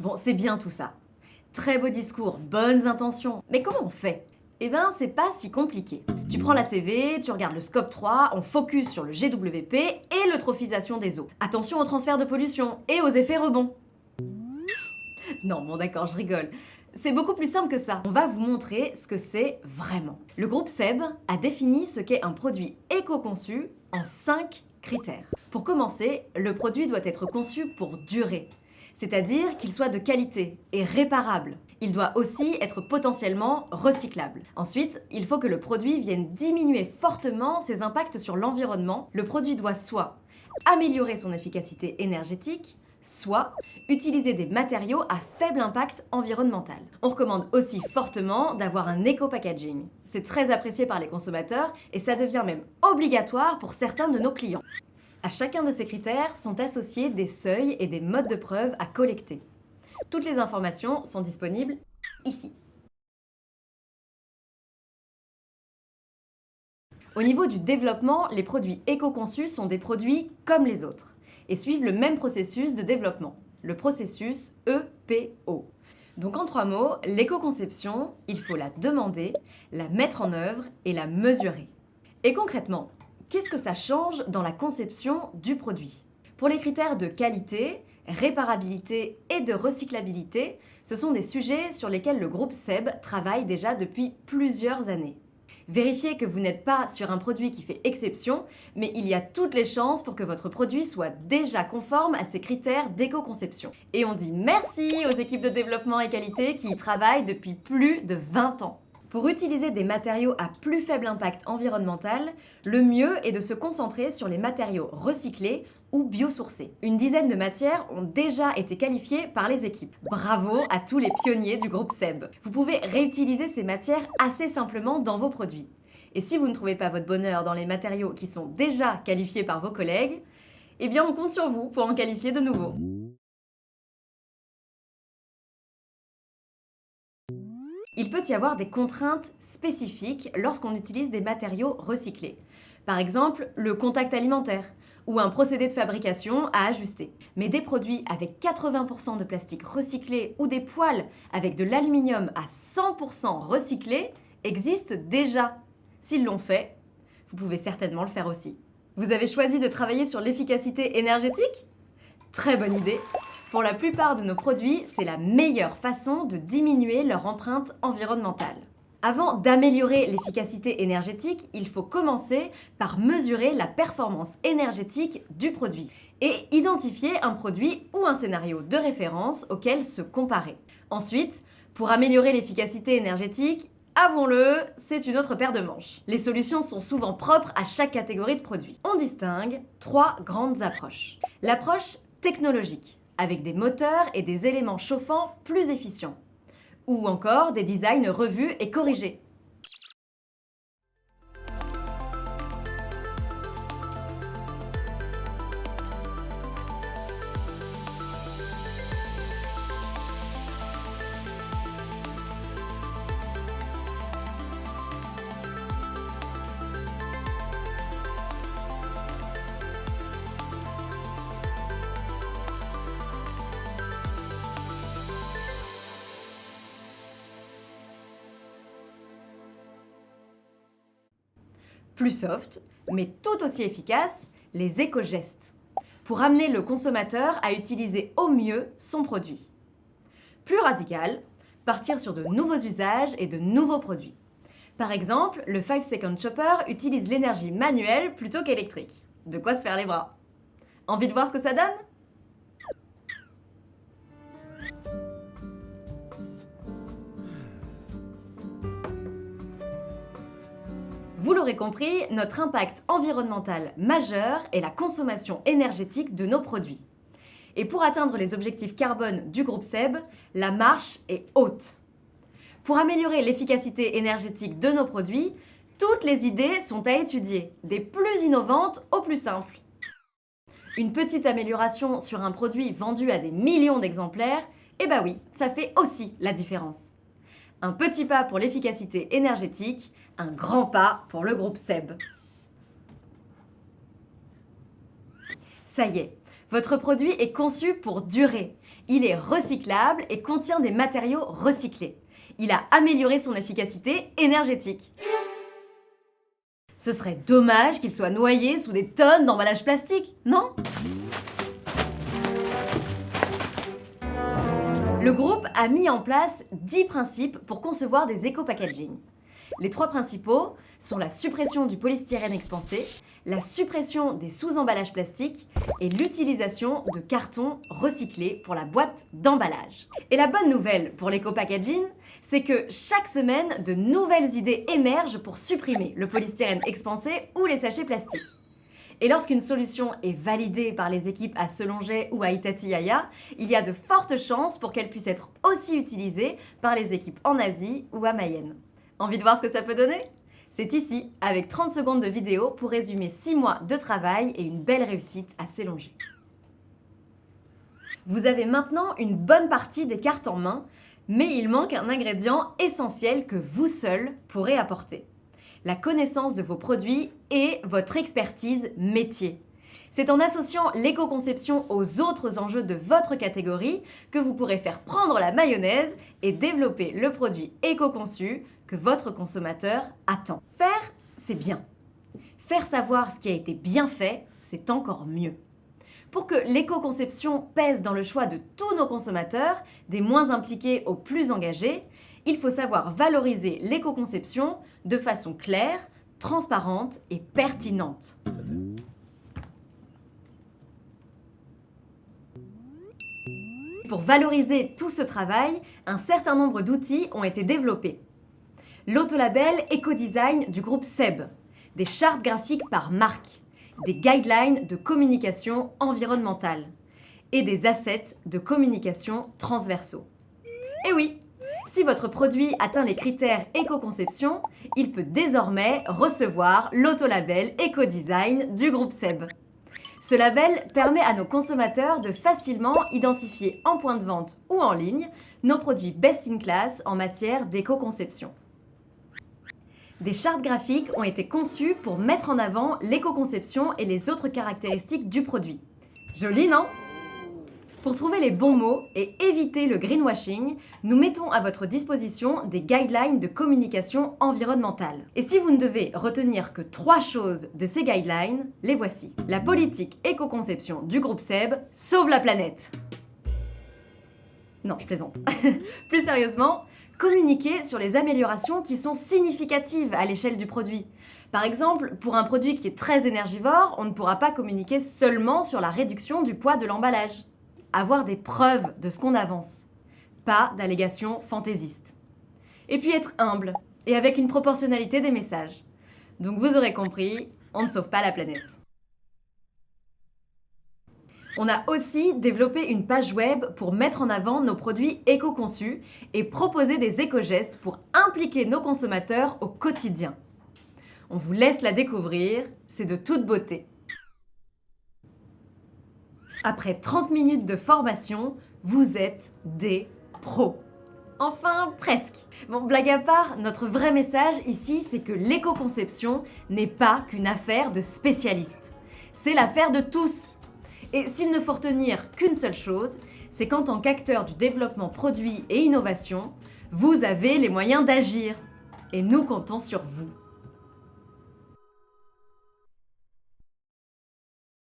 Bon, c'est bien tout ça. Très beau discours, bonnes intentions. Mais comment on fait? Eh ben, c'est pas si compliqué. Tu prends la CV, tu regardes le scope 3, on focus sur le GWP et l'eutrophisation des eaux. Attention au transfert de pollution et aux effets rebonds. Non, bon d'accord, je rigole. C'est beaucoup plus simple que ça. On va vous montrer ce que c'est vraiment. Le groupe SEB a défini ce qu'est un produit éco-conçu en 5 critères. Pour commencer, le produit doit être conçu pour durer, c'est-à-dire qu'il soit de qualité et réparable. Il doit aussi être potentiellement recyclable. Ensuite, il faut que le produit vienne diminuer fortement ses impacts sur l'environnement. Le produit doit soit améliorer son efficacité énergétique, soit utiliser des matériaux à faible impact environnemental. On recommande aussi fortement d'avoir un éco-packaging. C'est très apprécié par les consommateurs et ça devient même obligatoire pour certains de nos clients. À chacun de ces critères sont associés des seuils et des modes de preuve à collecter. Toutes les informations sont disponibles ici. Au niveau du développement, les produits éco-conçus sont des produits comme les autres et suivent le même processus de développement, le processus EPO. Donc en 3 mots, l'éco-conception, il faut la demander, la mettre en œuvre et la mesurer. Et concrètement, qu'est-ce que ça change dans la conception du produit? Pour les critères de qualité, réparabilité et de recyclabilité, ce sont des sujets sur lesquels le groupe SEB travaille déjà depuis plusieurs années. Vérifiez que vous n'êtes pas sur un produit qui fait exception, mais il y a toutes les chances pour que votre produit soit déjà conforme à ces critères d'éco-conception. Et on dit merci aux équipes de développement et qualité qui y travaillent depuis plus de 20 ans. Pour utiliser des matériaux à plus faible impact environnemental, le mieux est de se concentrer sur les matériaux recyclés ou biosourcés. Une dizaine de matières ont déjà été qualifiées par les équipes. Bravo à tous les pionniers du groupe SEB. Vous pouvez réutiliser ces matières assez simplement dans vos produits. Et si vous ne trouvez pas votre bonheur dans les matériaux qui sont déjà qualifiés par vos collègues, eh bien on compte sur vous pour en qualifier de nouveaux. Il peut y avoir des contraintes spécifiques lorsqu'on utilise des matériaux recyclés. Par exemple, le contact alimentaire ou un procédé de fabrication à ajuster. Mais des produits avec 80% de plastique recyclé ou des poêles avec de l'aluminium à 100% recyclé existent déjà. S'ils l'ont fait, vous pouvez certainement le faire aussi. Vous avez choisi de travailler sur l'efficacité énergétique? Très bonne idée! Pour la plupart de nos produits, c'est la meilleure façon de diminuer leur empreinte environnementale. Avant d'améliorer l'efficacité énergétique, il faut commencer par mesurer la performance énergétique du produit et identifier un produit ou un scénario de référence auquel se comparer. Ensuite, pour améliorer l'efficacité énergétique, avouons-le, c'est une autre paire de manches. Les solutions sont souvent propres à chaque catégorie de produits. On distingue 3 grandes approches. L'approche technologique, avec des moteurs et des éléments chauffants plus efficients, ou encore des designs revus et corrigés. Plus soft, mais tout aussi efficace, les éco-gestes, pour amener le consommateur à utiliser au mieux son produit. Plus radical, partir sur de nouveaux usages et de nouveaux produits. Par exemple, le 5 Second Chopper utilise l'énergie manuelle plutôt qu'électrique. De quoi se faire les bras. Envie de voir ce que ça donne ? Vous l'aurez compris, notre impact environnemental majeur est la consommation énergétique de nos produits. Et pour atteindre les objectifs carbone du groupe SEB, la marche est haute. Pour améliorer l'efficacité énergétique de nos produits, toutes les idées sont à étudier, des plus innovantes aux plus simples. Une petite amélioration sur un produit vendu à des millions d'exemplaires, eh ben oui, ça fait aussi la différence. Un petit pas pour l'efficacité énergétique, un grand pas pour le groupe SEB. Ça y est, votre produit est conçu pour durer. Il est recyclable et contient des matériaux recyclés. Il a amélioré son efficacité énergétique. Ce serait dommage qu'il soit noyé sous des tonnes d'emballages plastiques, non? Le groupe a mis en place 10 principes pour concevoir des éco-packaging. Les 3 principaux sont la suppression du polystyrène expansé, la suppression des sous-emballages plastiques et l'utilisation de cartons recyclés pour la boîte d'emballage. Et la bonne nouvelle pour l'éco-packaging, c'est que chaque semaine, de nouvelles idées émergent pour supprimer le polystyrène expansé ou les sachets plastiques. Et lorsqu'une solution est validée par les équipes à Selonget ou à Itatiaia, il y a de fortes chances pour qu'elle puisse être aussi utilisée par les équipes en Asie ou à Mayenne. Envie de voir ce que ça peut donner? C'est ici, avec 30 secondes de vidéo pour résumer 6 mois de travail et une belle réussite à Selonget. Vous avez maintenant une bonne partie des cartes en main, mais il manque un ingrédient essentiel que vous seul pourrez apporter. La connaissance de vos produits et votre expertise métier. C'est en associant l'éco-conception aux autres enjeux de votre catégorie que vous pourrez faire prendre la mayonnaise et développer le produit éco-conçu que votre consommateur attend. Faire, c'est bien. Faire savoir ce qui a été bien fait, c'est encore mieux. Pour que l'éco-conception pèse dans le choix de tous nos consommateurs, des moins impliqués aux plus engagés, il faut savoir valoriser l'éco-conception de façon claire, transparente et pertinente. Pour valoriser tout ce travail, un certain nombre d'outils ont été développés. L'autolabel Ecodesign du groupe SEB, des chartes graphiques par marque, des guidelines de communication environnementale et des assets de communication transversaux. Et oui, si votre produit atteint les critères éco-conception, il peut désormais recevoir l'autolabel Ecodesign du groupe SEB. Ce label permet à nos consommateurs de facilement identifier en point de vente ou en ligne nos produits best in class en matière d'éco-conception. Des chartes graphiques ont été conçues pour mettre en avant l'éco-conception et les autres caractéristiques du produit. Joli, non? Pour trouver les bons mots et éviter le greenwashing, nous mettons à votre disposition des guidelines de communication environnementale. Et si vous ne devez retenir que 3 choses de ces guidelines, les voici. La politique éco-conception du groupe SEB sauve la planète. Non, je plaisante. Plus sérieusement, communiquer sur les améliorations qui sont significatives à l'échelle du produit. Par exemple, pour un produit qui est très énergivore, on ne pourra pas communiquer seulement sur la réduction du poids de l'emballage. Avoir des preuves de ce qu'on avance, pas d'allégations fantaisistes. Et puis être humble, et avec une proportionnalité des messages. Donc vous aurez compris, on ne sauve pas la planète. On a aussi développé une page web pour mettre en avant nos produits éco-conçus et proposer des éco-gestes pour impliquer nos consommateurs au quotidien. On vous laisse la découvrir, c'est de toute beauté. Après 30 minutes de formation, vous êtes des pros. Enfin, presque. Bon, blague à part, notre vrai message ici, c'est que l'éco-conception n'est pas qu'une affaire de spécialistes. C'est l'affaire de tous. Et s'il ne faut retenir qu'une seule chose, c'est qu'en tant qu'acteur du développement produit et innovation, vous avez les moyens d'agir. Et nous comptons sur vous.